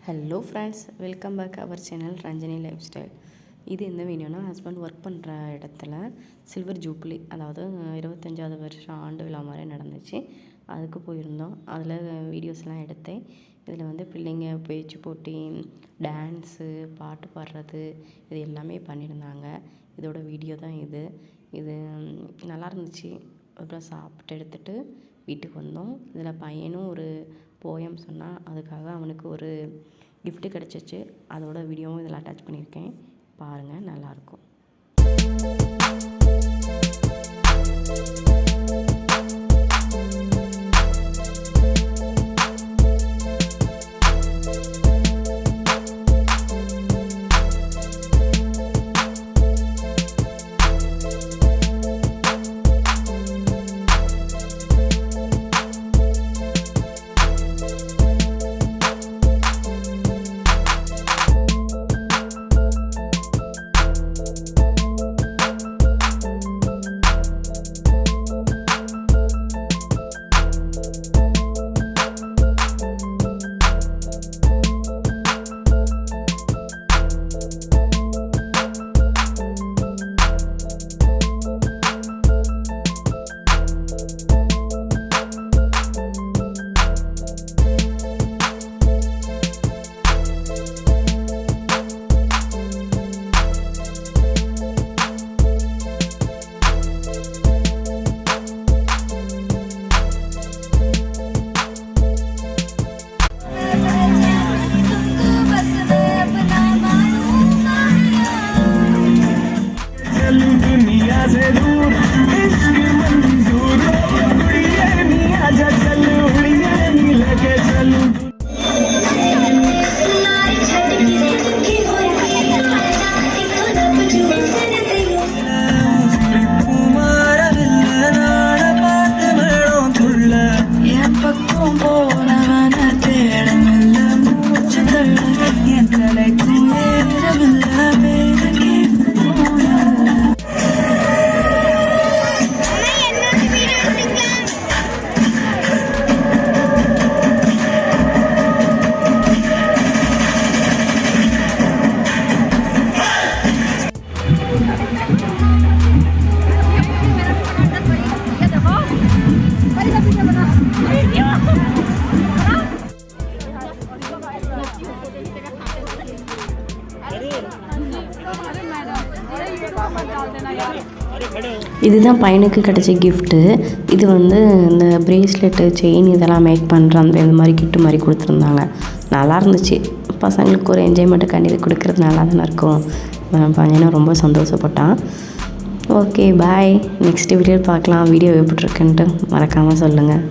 Hello friends, welcome back our channel Ranjani lifestyle. இது என்ன வீடியோனா, husband work பண்ணுற இடத்துல சில்வர் ஜூப்ளி, அதாவது 25வது வருஷம் ஆண்டு விழா மாதிரி நடந்துச்சு. அதுக்கு போயிருந்தோம். அதில் வீடியோஸ்லாம் எடுத்தேன். இதில் பிள்ளைங்க பேச்சு போட்டி, டான்ஸு, பாட்டு பாடுறது, இது எல்லாமே பண்ணியிருந்தாங்க. இதோட வீடியோ தான் இது. நல்லா இருந்துச்சு. அப்புறம் சாப்பிட்டு எடுத்துகிட்டு வீட்டுக்கு வந்தோம். இதில் பையனும் ஒரு போயம் சொன்னால், அதுக்காக அவனுக்கு ஒரு கிஃப்ட்டு கிடச்சிச்சு. அதோட வீடியோவும் இதில் அட்டாச் பண்ணியிருக்கேன். பாருங்கள், நல்லாயிருக்கும். இதுதான் பையனுக்கு கிடைச்ச கிஃப்ட்டு. இது இந்த பிரேஸ்லெட்டு, செயின் இதெல்லாம் மேக் பண்ணுற இந்த மாதிரி கிஃப்ட்டு மாதிரி கொடுத்துருந்தாங்க. நல்லா இருந்துச்சு. பசங்களுக்கு ஒரு என்ஜாய்மெண்ட்டு கண்டிப்பாக கொடுக்குறது நல்லா தானே இருக்கும். பையனும் ரொம்ப சந்தோஷப்பட்டான். ஓகே, பாய். நெக்ஸ்ட் வீடியோ பார்க்கலாம். வீடியோ எப்படி இருக்குன்ட்டு மறக்காமல் சொல்லுங்கள்.